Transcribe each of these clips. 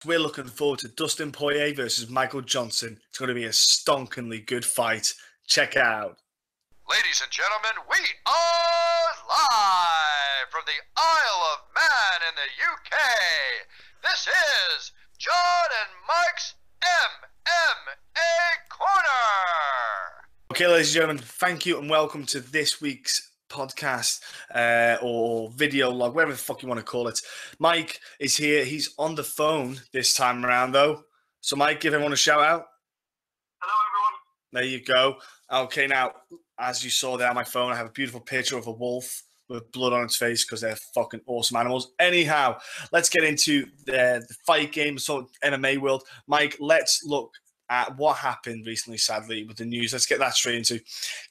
We're looking forward to Dustin Poirier versus Michael Johnson. It's going to be a stonkingly good fight. Check it out. Ladies and gentlemen, we are live from the Isle of Man in the UK. This is John and Mike's MMA Corner. Okay, ladies and gentlemen, thank you and welcome to this week's podcast or video log, whatever the fuck you want to call it. Mike is here. He's on the phone this time around, though. So, Mike, give everyone a shout out. Hello, everyone. There you go. Okay, now, as you saw there on my phone, I have a beautiful picture of a wolf with blood on its face because they're fucking awesome animals. Anyhow, let's get into the fight game, so MMA world. Mike, let's look at what happened recently, sadly, with the news. Let's get that straight into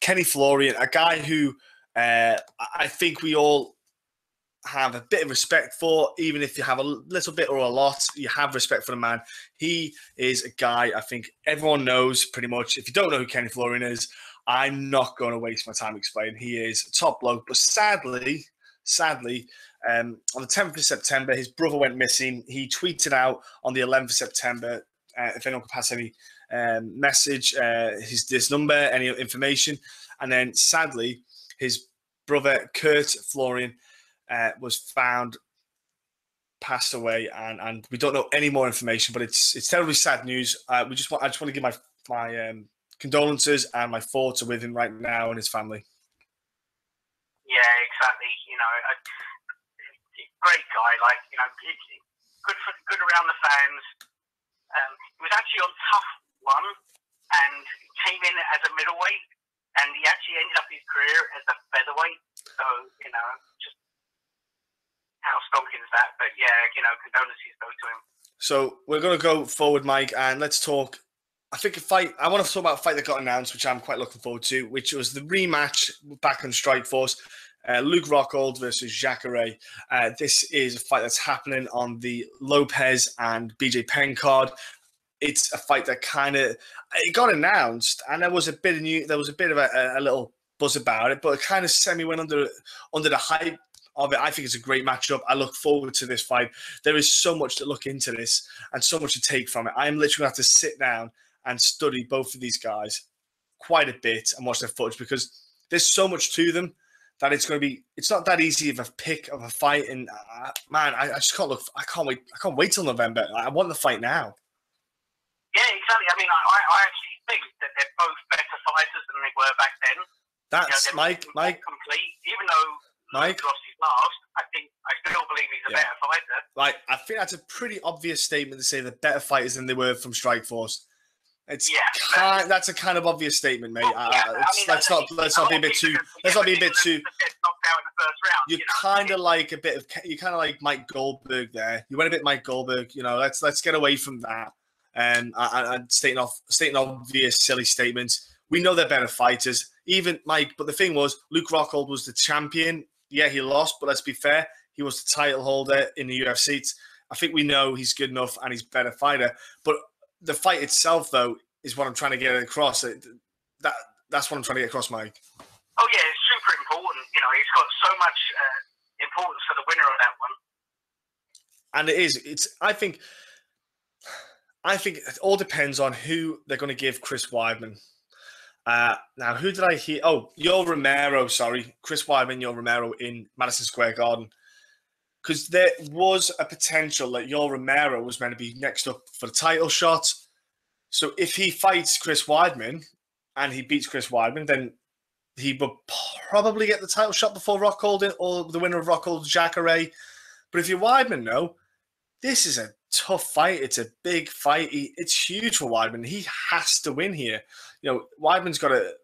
Kenny Florian, a guy who I think we all have a bit of respect for, even if you have a little bit or a lot, you have respect for the man. He is a guy I think everyone knows pretty much. If you don't know who Kenny Florian is, I'm not going to waste my time explaining. He is a top bloke, but sadly, on the 10th of September, his brother went missing. He tweeted out on the 11th of September, if anyone could pass any message, his number, any information. And then sadly, his brother, Kurt Florian, was found passed away, and we don't know any more information, but it's terribly sad news. I just want to give my condolences and my thoughts are with him right now and his family. Yeah, exactly. You know, a great guy. Like, you know, good around the fans. He was actually on Tough One and came in as a middleweight, and he actually ended up his career as a featherweight. So, you know, just how stonking is that? But yeah, you know, condolences go to him. So we're going to go forward, Mike, and let's talk. I think I want to talk about a fight that got announced, which I'm quite looking forward to, which was the rematch back on Strikeforce, Luke Rockhold versus Jacare. This is a fight that's happening on the Lopez and BJ Penn card. It's a fight that it got announced, and there was a bit of a little buzz about it, but it kind of semi went under the hype of it. I think it's a great matchup. I look forward to this fight. There is so much to look into this and so much to take from it. I'm literally going to have to sit down and study both of these guys quite a bit and watch their footage, because there's so much to them that it's not that easy of a pick of a fight. And man, I just can't can't wait till November. I want the fight now. Yeah, exactly. I mean, I actually think that they're both better fighters than they were back then. That's Mike. Complete, even though Luke lost his last, I still believe he's a better fighter. Like, I think that's a pretty obvious statement to say they're better fighters than they were from Strikeforce. That's a kind of obvious statement, mate. Let's not be a bit too. You're kind of like Mike Goldberg there. You went a bit Mike Goldberg. You know, let's get away from that and stating obvious silly statements. We know they're better fighters, even Mike. But the thing was, Luke Rockhold was the champion. Yeah, he lost, but let's be fair, he was the title holder in the UFC. I think we know he's good enough and he's a better fighter. But the fight itself, though, is what I'm trying to get across. That's what I'm trying to get across, Mike. Oh yeah, it's super important. You know, he's got so much importance for the winner of that one. And it is. I think it all depends on who they're going to give Chris Weidman. Now, who did I hear? Oh, Yoel Romero. Sorry, Chris Weidman, Yoel Romero in Madison Square Garden. Because there was a potential that Yoel Romero was meant to be next up for the title shot. So if he fights Chris Weidman and he beats Chris Weidman, then he would probably get the title shot before Rockhold or the winner of Rockhold, Jacare. But if you're Weidman, no, this is a tough fight. It's a big fight. It's huge for Weidman. He has to win here. You know, Weidman's got to,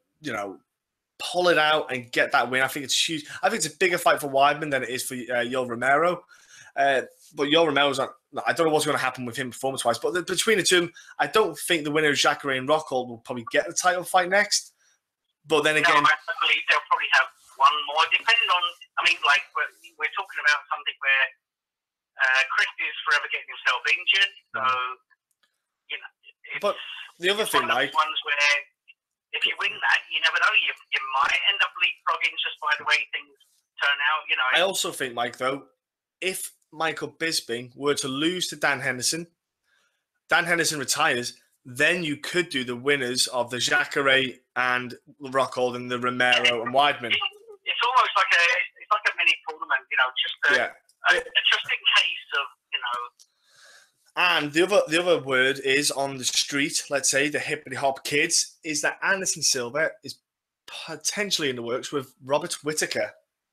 pull it out and get that win. I think it's huge. I think it's a bigger fight for Weidman than it is for Yoel Romero. But Yoel Romero's not. I don't know what's going to happen with him performance-wise. But between the two, I don't think the winner of Jacare and Rockhold will probably get the title fight next. But then again, I believe they'll probably have one more, depending on. I mean, like we're talking about something where Chris is forever getting himself injured. So but the other thing, Mike, ones where if you win that, you never know. You might end up leapfrogging just by the way things turn out. I also think, Mike, though, if Michael Bisping were to lose to Dan Henderson, Dan Henderson retires, then you could do the winners of the Jacare and Rockhold and the Romero and Weidman. It's almost like a mini tournament, just in case of, And the other word is on the street, let's say the hippity hop kids, is that Anderson Silva is potentially in the works with Robert Whittaker,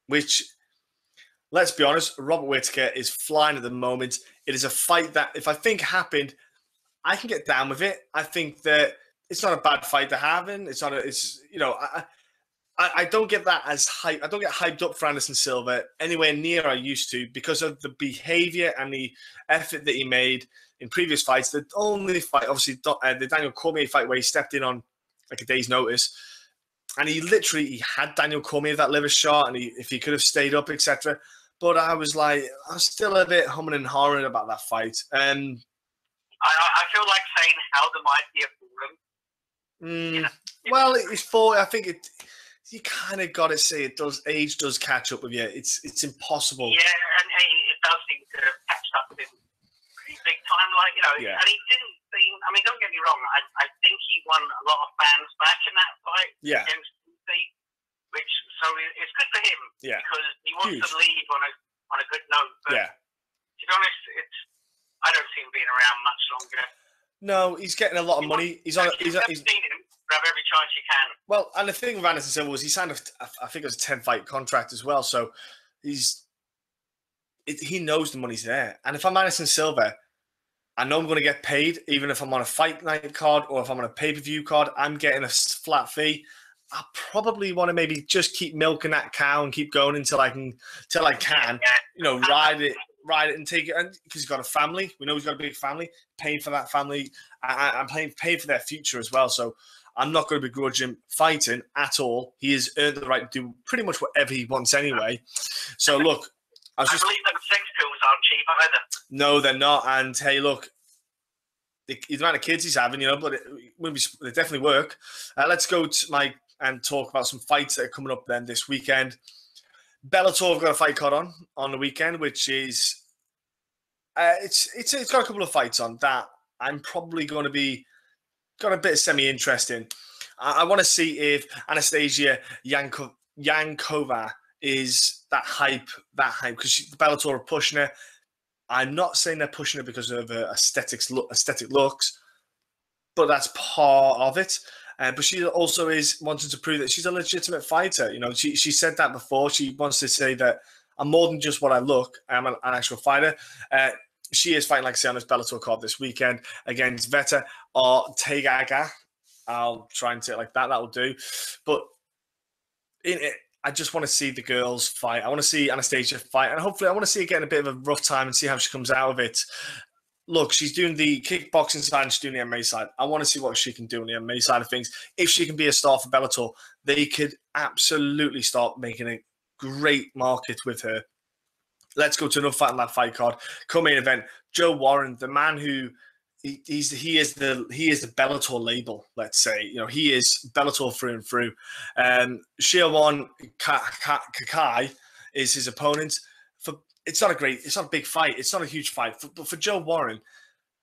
which, let's be honest, Robert Whittaker is flying at the moment. It is a fight that, if I think happened, I can get down with it. I think that it's not a bad fight to have in. It's not. I don't get that as hype. I don't get hyped up for Anderson Silva anywhere near I used to because of the behavior and the effort that he made in previous fights. The only fight, obviously, the Daniel Cormier fight where he stepped in on like a day's notice, and he had Daniel Cormier that liver shot, and if he could have stayed up, etc. But I was still a bit humming and hawing about that fight. I feel like saying how there might be a forum. Well, it's for. I think it. You kind of got to say it does. Age does catch up with you. It's impossible. Yeah, and it does seem to have catched up with him pretty big time. Yeah. And he didn't seem. I mean, don't get me wrong. I think he won a lot of fans back in that fight. Yeah. Against Steve, so it's good for him. Yeah. Because he wants to leave on a good note. But yeah. To be honest, I don't see him being around much longer. No, he's getting a lot of money. He's seen him. Grab every chance you can. Well, and the thing with Anderson Silva was he signed I think it was a 10-fight contract as well. So he knows the money's there. And if I'm Anderson Silva, I know I'm going to get paid, even if I'm on a fight night card or if I'm on a pay-per-view card. I'm getting a flat fee. I probably want to maybe just keep milking that cow and keep going until I can. Ride it and take it. And because he's got a family, we know he's got a big family. Paying for that family, I'm paying for their future as well. So I'm not going to begrudge him fighting at all. He has earned the right to do pretty much whatever he wants anyway. So look, I believe them sex pills aren't cheap either. No, they're not. And hey, look, the amount of kids he's having, but they definitely work. Let's go to and talk about some fights that are coming up then this weekend. Bellator have got a fight card on the weekend, which is it's got a couple of fights on that I'm probably going to be got a bit of semi-interesting. I want to see if Anastasia Yankova is that hype because Bellator are pushing her. I'm not saying they're pushing her because of aesthetic looks, but that's part of it. But she also is wanting to prove that she's a legitimate fighter. She said that before. She wants to say that I'm more than just what I look. I'm an actual fighter. She is fighting, like I say, on this Bellator card this weekend against Veta or Tegaga. I'll try and say it like that. That will do. But I just want to see the girls fight. I want to see Anastasia fight. And hopefully I want to see her get in a bit of a rough time and see how she comes out of it. Look, she's doing the kickboxing side and she's doing the MMA side. I want to see what she can do on the MMA side of things. If she can be a star for Bellator, they could absolutely start making a great market with her. Let's go to another fight on that fight card. Co-main event, Joe Warren, the man who he is the Bellator label. Let's say he is Bellator through and through. Shiawon Kakai is his opponent. It's not a big fight. It's not a huge fight. But for Joe Warren,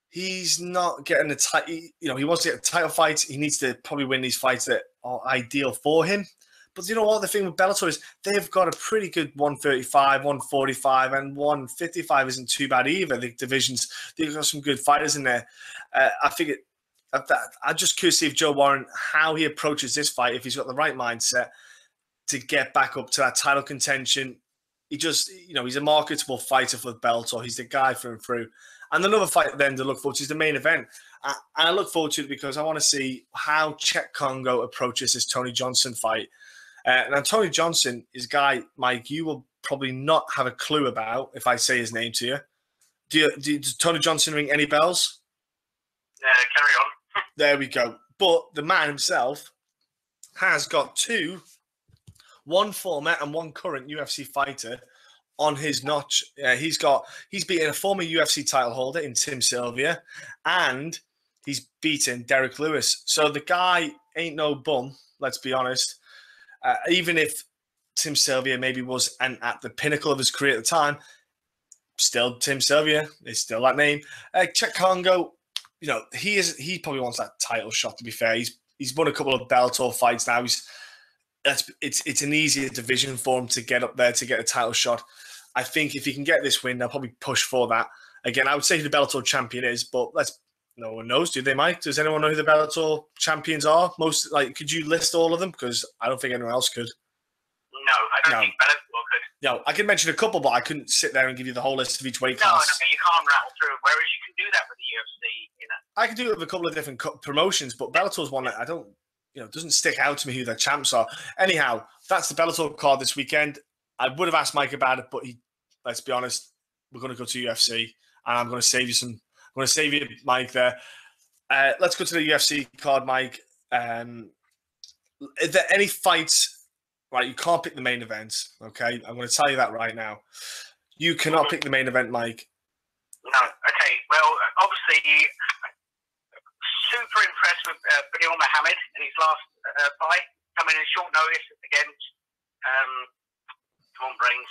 he's not getting the title. He wants to get a title fight. He needs to probably win these fights that are ideal for him. But you know what? The thing with Bellator is they've got a pretty good 135, 145, and 155 isn't too bad either. The divisions, they've got some good fighters in there. I'm just curious to see if Joe Warren, how he approaches this fight, if he's got the right mindset to get back up to that title contention. He's a marketable fighter for Bellator. He's the guy through and through. And another fight then to look forward to is the main event. And I look forward to it because I want to see how Czech Congo approaches this Tony Johnson fight. Now, Tony Johnson is a guy, Mike, you will probably not have a clue about if I say his name to you. Does Tony Johnson ring any bells? Carry on. There we go. But the man himself has got one former and one current UFC fighter on his notch. He's beaten a former UFC title holder in Tim Sylvia, and he's beaten Derek Lewis. So the guy ain't no bum, let's be honest. Even if Tim Sylvia maybe was at the pinnacle of his career at the time, still Tim Sylvia is still that name. Czech Congo, you know, he probably wants that title shot. To be fair, he's won a couple of Bellator fights now. It's an easier division for him to get up there to get a title shot. I think if he can get this win, they'll probably push for that. Again, I would say who the Bellator champion is, but no one knows. Do they, Mike? Does anyone know who the Bellator champions are? Could you list all of them? Because I don't think anyone else could. No, I don't think Bellator could. No, I could mention a couple, but I couldn't sit there and give you the whole list of each weight class. No, you can't rattle through. Whereas you can do that with the UFC, you know. I could do it with a couple of different promotions, but Bellator's one that I don't, doesn't stick out to me who their champs are. Anyhow, that's the Bellator card this weekend. I would have asked Mike about it, but let's be honest, we're going to go to UFC, and I'm going to save you Mike, there. Let's go to the UFC card, Mike. Is there any fights? Right, you can't pick the main event, okay? I'm going to tell you that right now. You cannot pick the main event, Mike. No, okay. Well, obviously, super impressed with Beneil Mohammed in his last fight, coming in short notice against, come on, brains.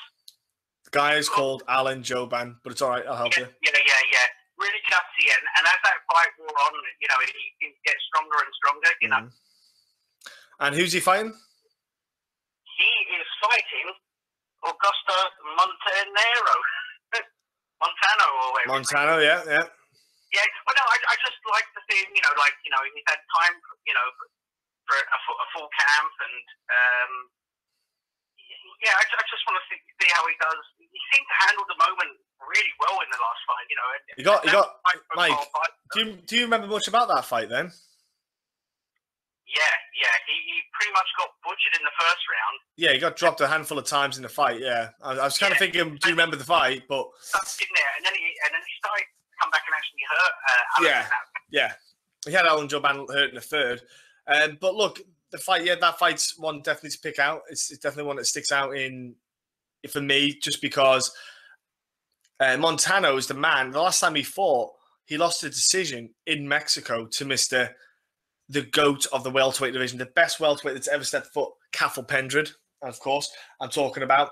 The guy is called Alan Jouban, but it's all right, I'll help you. Yeah. Really gutsy, and as that fight wore on, he seems to get stronger and stronger, you know. And who's he fighting? He is fighting Augusto Montano or whatever. Montano, yeah. Yeah, well, no, I just like to see him, he's had time, for a full camp, and I just want to see how he does. He seemed to handle the moment really well in the last fight, You got Mike. Do you remember much about that fight then? Yeah. He pretty much got butchered in the first round. Yeah, he got dropped a handful of times in the fight. Yeah, I was kind of thinking, do you remember the fight? But in there, and then he started to come back and actually hurt. Yeah. He had Alan Jouban hurt in the third. But look, the fight, that fight's one definitely to pick out. It's definitely one that sticks out for me, just because Montano is the man. The last time he fought, he lost a decision in Mexico to the GOAT of the welterweight division, the best welterweight that's ever stepped foot, Cathal Pendred, of course, I'm talking about.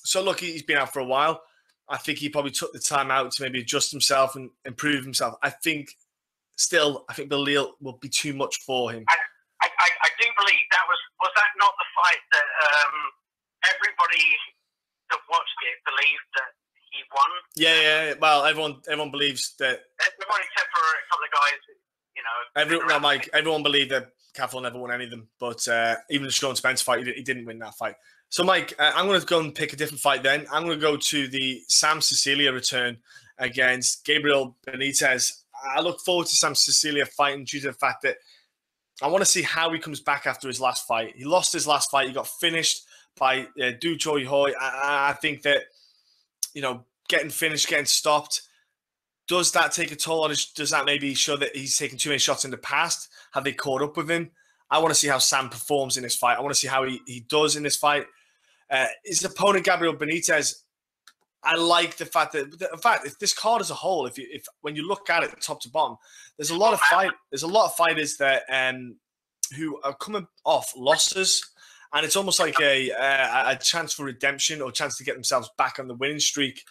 So look, he's been out for a while. I think he probably took the time out to maybe adjust himself and improve himself. I think Bellator will be too much for him. I do believe that was that not the fight that everybody that watched it believed that he won? Yeah. Well, everyone believes that. Everyone except for a couple of guys. Mike, everyone believed that Cathal never won any of them, but even the Sean Spence fight, he didn't win that fight. So, Mike, I'm going to go and pick a different fight then. I'm going to go to the Sam Sicilia return against Gabriel Benitez. I look forward to Sam Sicilia fighting due to the fact that I want to see how he comes back after his last fight. He lost his last fight. He got finished by Du Choi Hoi. I think that, getting finished, getting stopped, does that take a toll on his? Does that maybe show that he's taken too many shots in the past? Have they caught up with him? I want to see how Sam performs in this fight. I want to see how he does in this fight. His opponent, Gabriel Benitez, I like the fact that, if this card as a whole, if when you look at it top to bottom, there's a lot of fighters that who are coming off losses, and it's almost like a chance for redemption or a chance to get themselves back on the winning streak.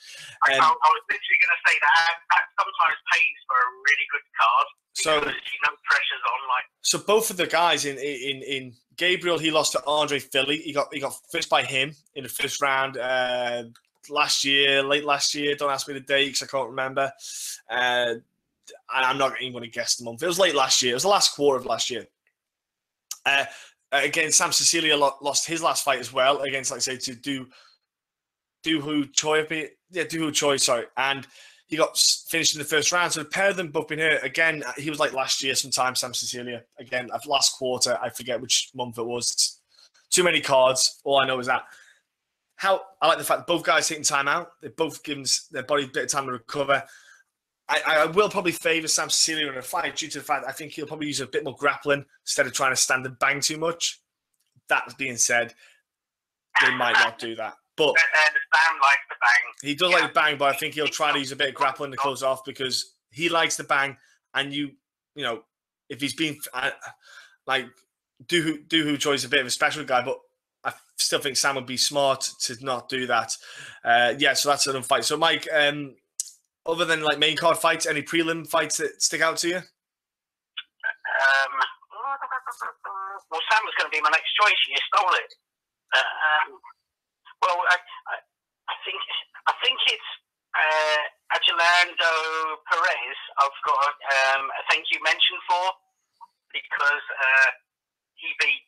I was literally going to say that sometimes pays for a really good card. So pressure's on. So both of the guys in Gabriel, he lost to Andre Philly. He got finished by him in the first round late last year. Don't ask me the date because I can't remember. And I'm not even going to guess the month. It was late last year. It was the last quarter of last year. Again, Sam Sicilia lost his last fight as well against, like I say, to Do-Hoo Choi, sorry. And he got finished in the first round. So the pair of them both been here. Again, he was like last year sometime, Sam Sicilia. Again, last quarter, I forget which month it was. It's too many cards. All I know is that. I like the fact that both guys taking time out. They've both given their body a bit of time to recover. I will probably favour Sam Sicilia in a fight due to the fact I think he'll probably use a bit more grappling instead of trying to stand and bang too much. That being said, they might not do that. But Sam likes to bang. He does like to bang, but I think he'll try to use a bit of grappling to close off because he likes to bang. And if he's been like Do-Hoo Choi is a bit of a special guy, but I still think Sam would be smart to not do that. So that's another fight. So Mike, Other than like main card fights, any prelim fights that stick out to you? Well, Sam was going to be my next choice. You stole it. Well, I think it's Agelando Perez. I've got a thank you mention for, because he beat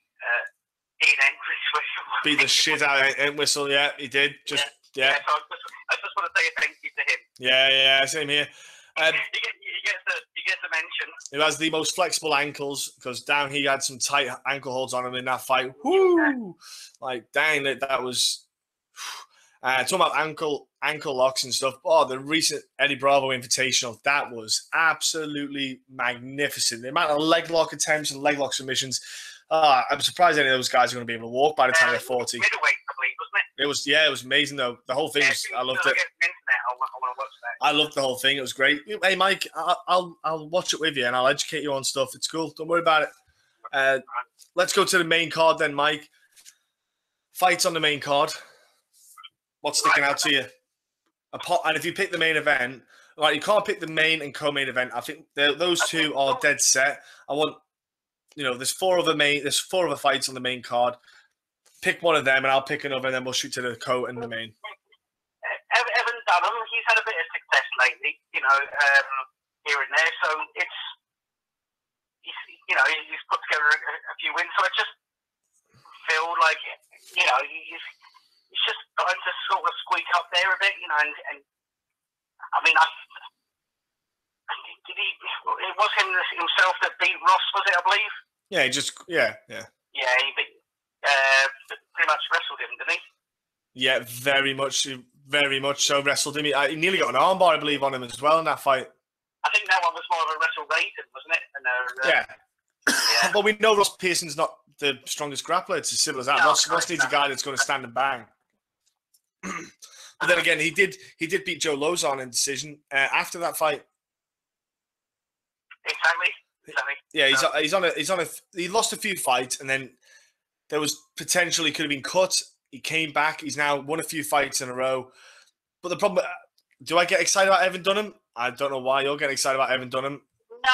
Ian Entwistle. Beat the shit out of Entwistle, yeah, he did. Yeah. So I just want to say a thank you to him. Yeah, same here. He gets a mention. He has the most flexible ankles, because down he had some tight ankle holds on him in that fight. Woo! Like, dang, that was... talking about ankle locks and stuff. Oh, the recent Eddie Bravo Invitational, that was absolutely magnificent. The amount of leg lock attempts and leg lock submissions. I'm surprised any of those guys are going to be able to walk by the time they're 40. Middleweight, I believe, wasn't it? It was amazing though. The whole thing I loved it. I want to watch that. I loved the whole thing. It was great. Hey, Mike, I'll watch it with you and I'll educate you on stuff. It's cool. Don't worry about it. Let's go to the main card then, Mike. Fights on the main card. What's sticking out to you? And if you pick the main event, like, you can't pick the main and co-main event. I think those two are dead set. I want, there's four other fights on the main card. Pick one of them, and I'll pick another, and then we'll shoot to the co and the main. Evan Dunham, he's had a bit of success lately, here and there. So he's put together a few wins. So I just feel like, he's just starting to sort of squeak up there a bit, and I mean, it was himself that beat Ross, was it? I believe. Yeah, Yeah, he beat, pretty much wrestled him, didn't he? Yeah, very much so wrestled him. He nearly got an armbar, I believe, on him as well in that fight. I think that one was more of a wrestle rated, wasn't it? Yeah. But we know Ross Pearson's not the strongest grappler. It's as simple as that. No, Ross needs a guy that's going to stand and bang. But then again, he did beat Joe Lozon in decision after that fight. Exactly. Yeah, he lost a few fights, and then there was potential he could have been cut. He came back. He's now won a few fights in a row. But the problem, do I get excited about Evan Dunham? I don't know why you're getting excited about Evan Dunham. No.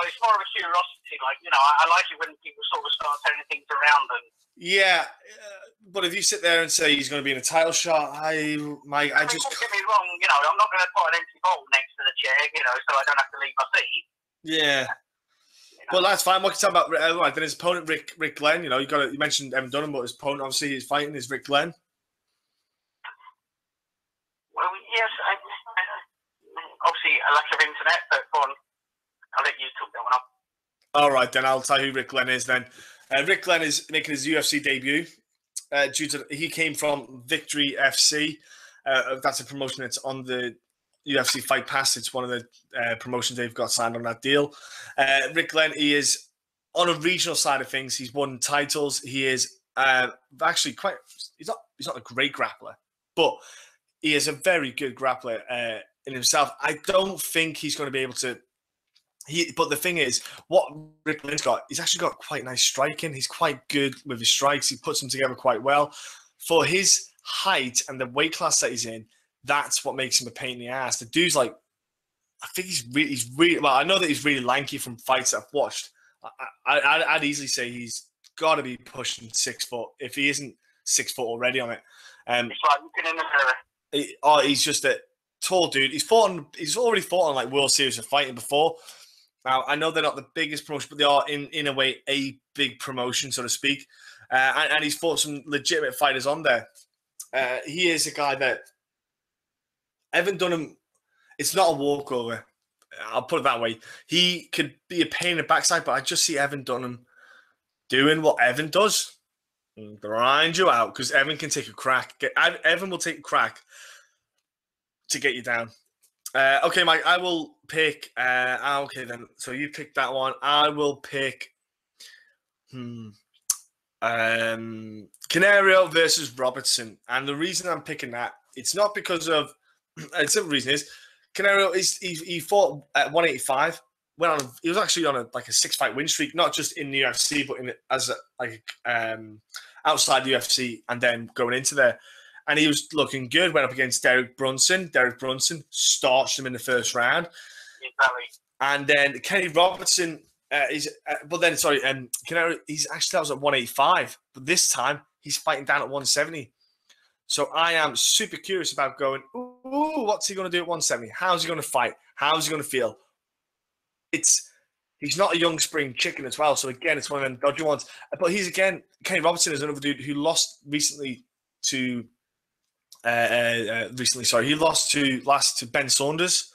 It's more of a curiosity. Like, I like it when people sort of start turning things around. And yeah, but if you sit there and say he's going to be in a title shot, don't get me wrong. I'm not going to put an empty bowl next to the chair, so I don't have to leave my seat. Yeah. Well, that's fine. What can you talk about? Then his opponent, Rick Glenn. You mentioned Evan Dunham, but his opponent, obviously, he's fighting is Rick Glenn. Well, yes. Obviously, a lack of internet, but go on. I'll let you talk that one up. All right, then I'll tell you who Rick Glenn is. Then Rick Glenn is making his UFC debut. He came from Victory FC. That's a promotion that's on the UFC Fight Pass. It's one of the promotions they've got signed on that deal. Rick Glenn, he is on a regional side of things. He's won titles. He is actually he's not a great grappler, but he is a very good grappler in himself. I don't think he's going to be able to. But the thing is, what Rick Glenn's got, he's actually got quite nice striking. He's quite good with his strikes. He puts them together quite well. For his height and the weight class that he's in, that's what makes him a pain in the ass. The dude's like, I think he's really well. I know that he's really lanky from fights that I've watched. I'd easily say he's got to be pushing 6 foot if he isn't 6 foot already on it. It's like looking in the mirror. He's just a tall dude. He's already fought on like World Series of Fighting before. Now I know they're not the biggest promotion, but they are in a way a big promotion, so to speak. And he's fought some legitimate fighters on there. He is a guy that Evan Dunham. It's not a walkover. I'll put it that way. He could be a pain in the backside, but I just see Evan Dunham doing what Evan does. Grind you out, because Evan can take a crack. Evan will take a crack to get you down. Okay, Mike, I will pick... okay, then. So you pick that one. I will pick... Canario versus Robertson. And the reason I'm picking that, it's not because of... The simple reason is, Canario, he fought at 185. He was actually on a 6-fight win streak, not just in the UFC, but outside the UFC, and then going into there. and he was looking good. Went up against Derek Brunson. Derek Brunson starched him in the first round. Exactly. And then Kenny Robertson he's actually, that was at 185, but this time he's fighting down at 170. So I am super curious about going, ooh, what's he going to do at 170? How's he going to fight? How's he going to feel? He's not a young spring chicken as well. So again, it's one of them dodgy ones. But Kenny Robertson is another dude who lost recently to he lost to Ben Saunders.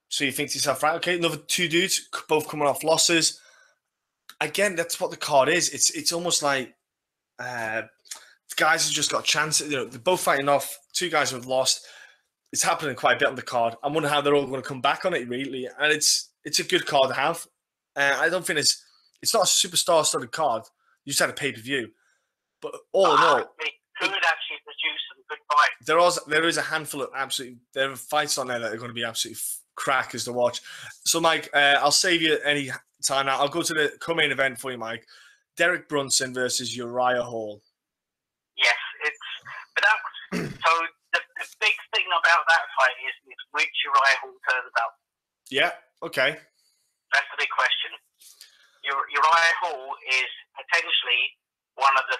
So you think to yourself, right, okay, another two dudes, both coming off losses. Again, that's what the card is. It's almost like guys have just got a chance. You know, they're both fighting off two guys who have lost. It's happening quite a bit on the card. I wonder how they're all going to come back on it, really. And it's a good card to have. I don't think it's not a superstar-studded card. You just had a pay-per-view. But all in all, it could actually produce some good fights. There is a handful of there are fights on there that are going to be absolutely crackers to watch. So, Mike, I'll save you any time now. I'll go to the co-main event for you, Mike. Derek Brunson versus Uriah Hall. Yes, so the big thing about that fight is which Uriah Hall turns up. Yeah, okay. That's the big question. Uriah Hall is potentially one of the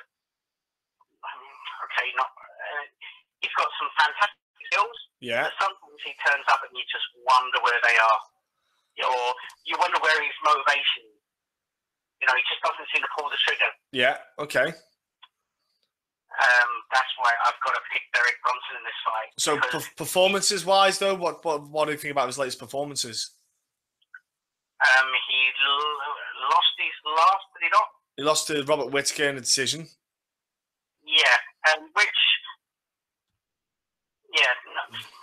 he's got some fantastic skills. Yeah. But sometimes he turns up and you just wonder where they are, or you wonder where his motivation. You know, he just doesn't seem to pull the trigger. Yeah. Okay. That's why I've got to pick Derek Brunson in this fight. So performances-wise, though, what do you think about his latest performances? He lost his last, did he not? He lost to Robert Whittaker in a decision. Yeah,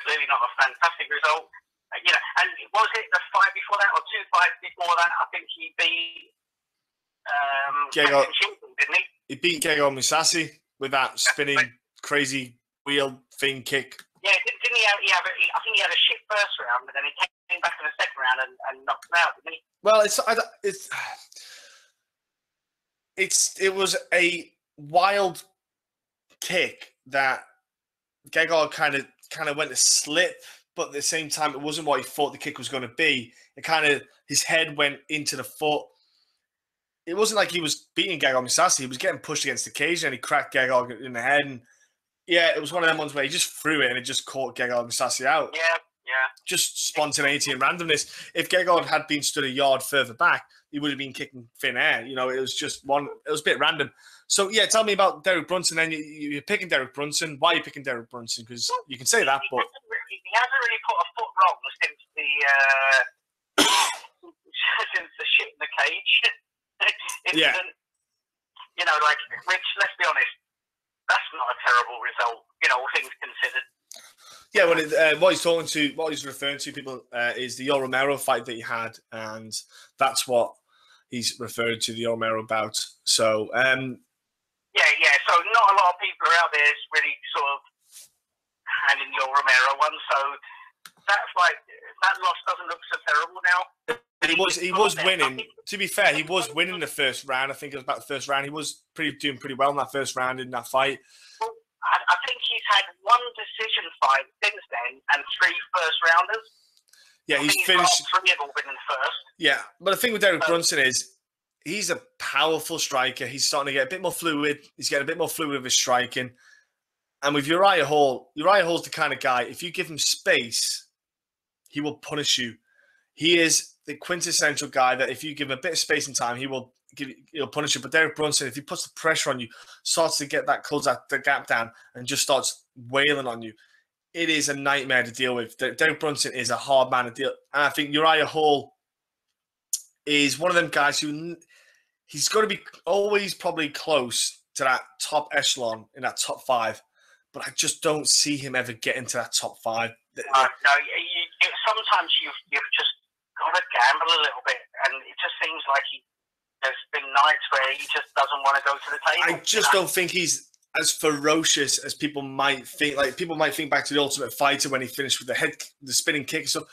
clearly not a fantastic result. And was it the fight before that, or two fights before that? I think he beat Gegard, didn't he? He beat Gegard Mousasi with that spinning, crazy wheel thing kick. Yeah, didn't he have I think he had a shit first round, but then he came back in the second round and knocked him out, didn't he? Well, it was a wild kick that Gegard kind of went to slip, but at the same time, it wasn't what he thought the kick was going to be. His head went into the foot. It wasn't like he was beating Gegard Mousasi. He was getting pushed against the cage, and he cracked Gegard in the head. And yeah, it was one of them ones where he just threw it, and it just caught Gegard Mousasi out. Yeah. Just spontaneity and randomness. If Gegard had been stood a yard further back, he would have been kicking thin air. You know, it was just one. It was a bit random. So yeah, tell me about Derek Brunson. Then you're picking Derek Brunson. Why are you picking Derek Brunson? Because you can say that, but he hasn't really put a foot wrong since the shit in the cage incident. Yeah. You know, which, let's be honest, that's not a terrible result. You know, all things considered. Yeah, well, what he's referring to, people, is the Yoel Romero fight that he had, and that's what he's referred to the Yoel Romero bout. So, yeah. So not a lot of people are out there really sort of handing Yoel Romero one. So that loss doesn't look so terrible now. He was winning. To be fair, he was winning the first round. I think it was about the first round. He was doing pretty well in that first round in that fight. Well, I think he's had one decision fight since then and 3 first-rounders. Yeah, he's finished. 3 have all been in the first. Yeah, but the thing with Derek Brunson is he's a powerful striker. He's starting to get a bit more fluid. He's getting a bit more fluid with his striking. And with Uriah Hall's the kind of guy, if you give him space, he will punish you. He is the quintessential guy that if you give him a bit of space and time, he'll punish you. But Derek Brunson, if he puts the pressure on you, starts to get close the gap down and just starts wailing on you, it is a nightmare to deal with. Derek Brunson is a hard man to deal with. And I think Uriah Hall is one of them guys who he's going to be always probably close to that top echelon in that top 5. But I just don't see him ever getting to that top 5. No, sometimes you've just got to gamble a little bit, and it just seems like there's been nights where he just doesn't want to go to the table. I just don't think he's as ferocious as people might think. Like, people might think back to the Ultimate Fighter when he finished with the spinning kick and stuff.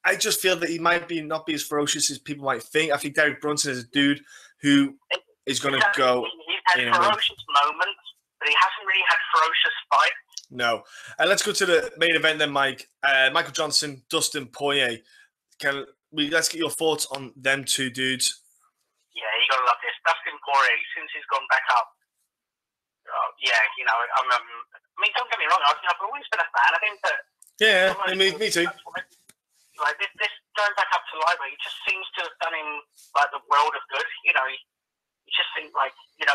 I just feel that he might not be as ferocious as people might think. I think Derek Brunson is a dude who is going to go. He's had ferocious moments, but he hasn't really had ferocious fights. No. Let's go to the main event then, Mike. Michael Johnson, Dustin Poirier. Let's get your thoughts on them two dudes. Yeah, you gotta love this. Dustin Poirier, since he's gone back up, I mean, don't get me wrong, I've always been a fan of him, but me too. Like this going back up to lightweight, it just seems to have done him like the world of good. You know, he just seems like he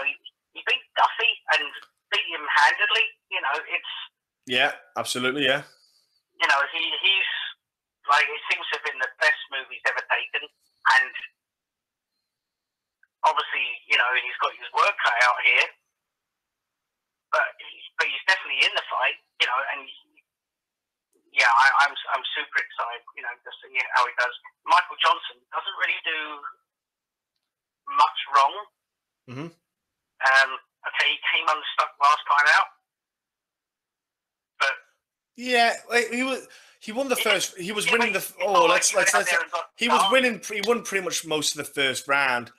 beat Duffy and beat him handedly. You know, it's absolutely, yeah. You know, he's like it seems to have been the best move he's ever taken, and obviously, you know, he's got his work cut out here. But he's definitely in the fight, you know, and I'm super excited, you know, to see how he does. Michael Johnson doesn't really do much wrong. Mm-hmm. Okay, he came unstuck last time out, but he won the first. He was winning the. He was winning. He won pretty much most of the first round.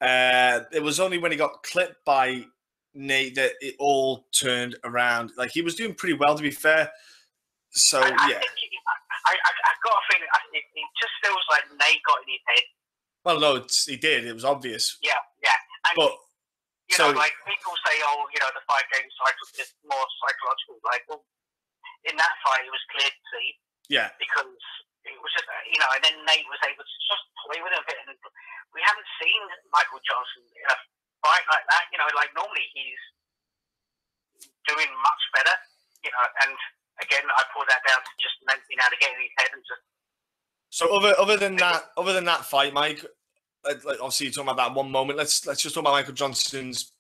It was only when he got clipped by Nate that it all turned around. Like, he was doing pretty well, to be fair. So I got a feeling it just feels like Nate got in his head. Well, no, he did. It was obvious. Yeah. And, but you know, like people say, oh, you know, the 5-game cycle is more psychological. Like, well, in that fight, it was clear to see. Yeah. Because it was just, you know, and then Nate was able to just play with him a bit. And we haven't seen Michael Johnson in a fight like that. You know, like normally he's doing much better. You know, and again, I pull that down to just being able to get in his head and just. So other than that fight, Mike, like obviously you're talking about that one moment. Let's just talk about Michael Johnson as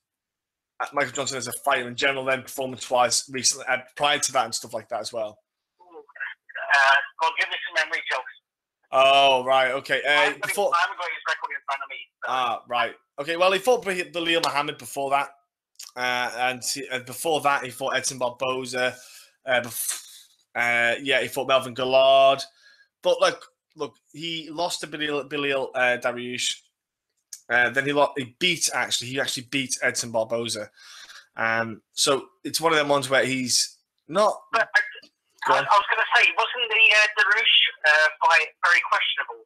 a fighter in general, then performance-wise recently, prior to that and stuff like that as well. Well, give me some memory jokes. Oh, right, okay. I haven't got his record in front of me. So. Right. Okay, well, he fought Belal Muhammad before that. And before that, he fought Edson Barboza. He fought Melvin Gillard. But, look, he lost to Belal Dariush. Then he actually beat Edson Barboza. So it's one of them ones where he's not... But I was going to say, wasn't the Dariush fight very questionable?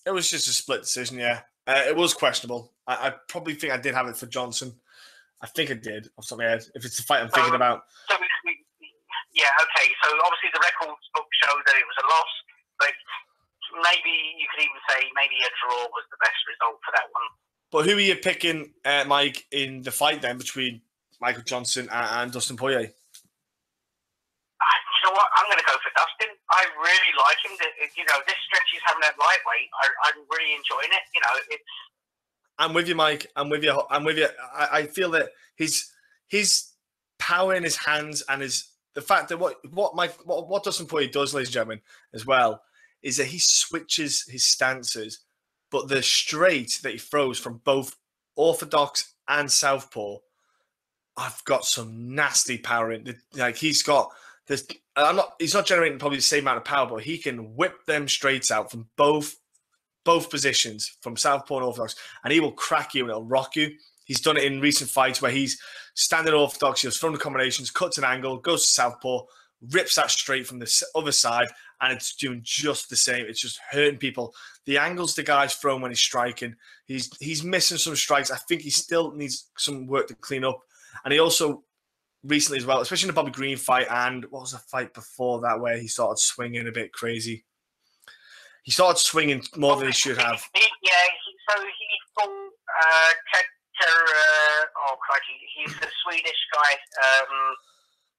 It was just a split decision, yeah. It was questionable. I probably think I did have it for Johnson. I think I did, off the top of my head, if it's the fight I'm thinking about. So okay. So obviously the records book showed that it was a loss, but maybe you could even say maybe a draw was the best result for that one. But who are you picking, Mike, in the fight then between Michael Johnson and Dustin Poirier? You know what? I'm going to go for Dustin. I really like him. You know, this stretch he's having at lightweight, I'm really enjoying it. You know, it's. I'm with you, Mike. I'm with you. I feel that his power in his hands and the fact that what Dustin Poirier does, ladies and gentlemen, as well, is that he switches his stances, but the straight that he throws from both orthodox and southpaw, I've got some nasty power in. Like, he's got this. He's not generating probably the same amount of power, but he can whip them straights out from both positions, from southpaw and orthodox, and he will crack you and it'll rock you. He's done it in recent fights where he's standing orthodox, he's thrown the combinations, cuts an angle, goes to southpaw, rips that straight from the other side, and it's doing just the same. It's just hurting people. The angles the guy's thrown when he's striking, he's missing some strikes. I think he still needs some work to clean up. And he also recently as well, especially in the Bobby Green fight, and what was the fight before that where he started swinging a bit crazy. He started swinging more than he should have. He fought he's the Swedish guy.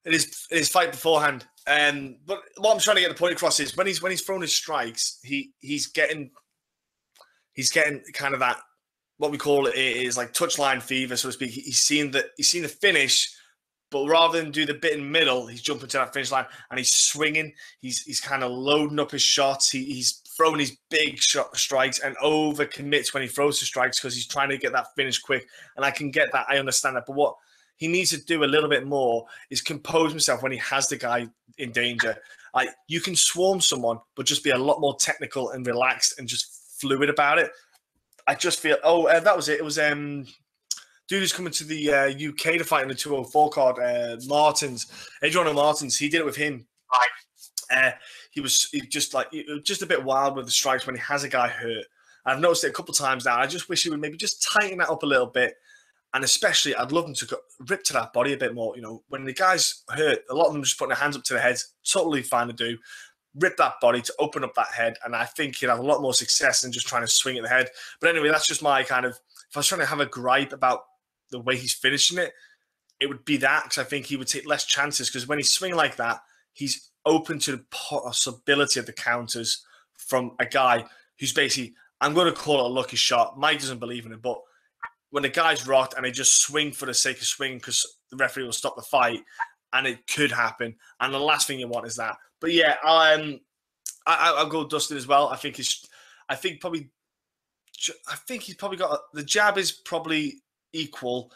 In his fight beforehand. But what I'm trying to get the point across is when he's throwing his strikes, he's getting kind of that, what we call it is like touchline fever, so to speak. He's seen the finish, but rather than do the bit in the middle, he's jumping to that finish line and he's swinging. He's kind of loading up his shots. He's throwing his big strikes and over commits when he throws the strikes because he's trying to get that finish quick. And I can get that. I understand that. But what he needs to do a little bit more is compose himself when he has the guy in danger. Like, you can swarm someone, but just be a lot more technical and relaxed and just fluid about it. I just feel, that was it. It was dude who's coming to the UK to fight in the 204 card, Adriano Martins. He did it with him. Right. He was just a bit wild with the strikes when he has a guy hurt. I've noticed it a couple of times now. I just wish he would maybe just tighten that up a little bit. And especially, I'd love him to rip to that body a bit more. You know, when the guy's hurt, a lot of them just putting their hands up to their heads. Totally fine to do. Rip that body to open up that head. And I think he'd have a lot more success than just trying to swing at the head. But anyway, that's just my kind of, if I was trying to have a gripe about the way he's finishing it, it would be that, because I think he would take less chances, because when he's swinging like that, he's open to the possibility of the counters from a guy who's basically, I'm going to call it a lucky shot. Mike doesn't believe in it, but when the guy's rocked and they just swing for the sake of swinging because the referee will stop the fight, and it could happen. And the last thing you want is that. But yeah, I'll go Dustin as well. I think he's probably got the jab is probably equal,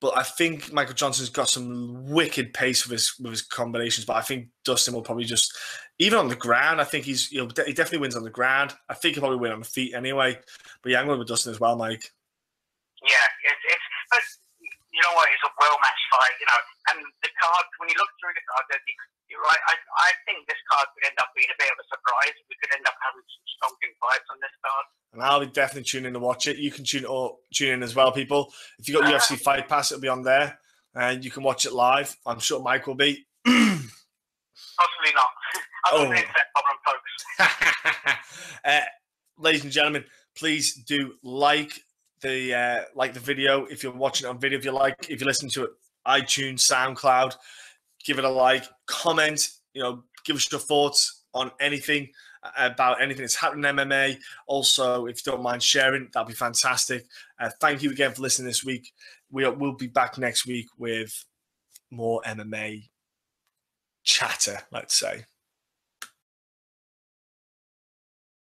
but I think Michael Johnson's got some wicked pace with his combinations. But I think Dustin will probably just, even on the ground, I think he definitely wins on the ground. I think he'll probably win on the feet anyway. But yeah, I'm going with Dustin as well, Mike. Yeah, but you know what? It's a well-matched fight, you know. And the card, when you look through the card, you're right. I think this card could end up being a bit of a surprise. We could end up having some stonking fights on this card. And I'll be definitely tuning in to watch it. You can tune in as well, people. If you got UFC Fight Pass, it'll be on there, and you can watch it live. I'm sure Mike will be. Possibly not. I don't think that problem, folks. Ladies and gentlemen, please do like the video if you're watching it on video. If you listen to it, iTunes, SoundCloud, give it a like, comment. You know, give us your thoughts on anything that's happening in MMA. Also, if you don't mind sharing, that'd be fantastic. Thank you again for listening this week. We'll be back next week with more MMA chatter, let's say.